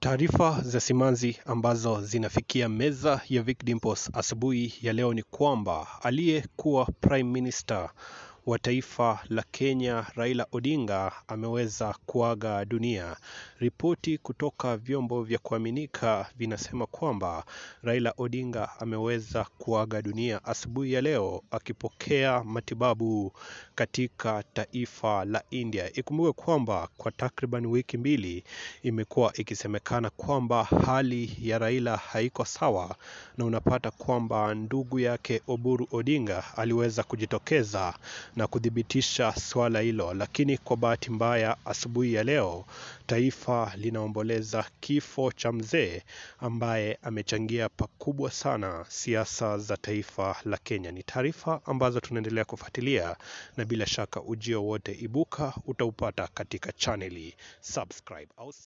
Taarifa za simanzi ambazo zinafikia meza ya Vic Dimples asubuhi ya leo ni kwamba aliyekuwa Prime Minister wa taifa la Kenya Raila Odinga ameweza kuaga dunia. Ripoti kutoka vyombo vya kuaminika vinasema kwamba Raila Odinga ameweza kuaga dunia asubuhi ya leo akipokea matibabu katika taifa la India. Ikumbuke kwamba kwa takriban wiki mbili imekuwa ikisemekana kwamba hali ya Raila haiko sawa, na unapata kwamba ndugu yake Oburu Odinga aliweza kujitokeza na kudhibitisha swala hilo, lakini kwa bahati mbaya asubuhi ya leo taifa linaomboleza kifo cha mzee ambaye amechangia pakubwa sana siasa za taifa la Kenya. Ni taarifa ambazo tunaendelea kufuatilia, na bila shaka ujio wote ibuka utaupata katika chaneli. Subscribe.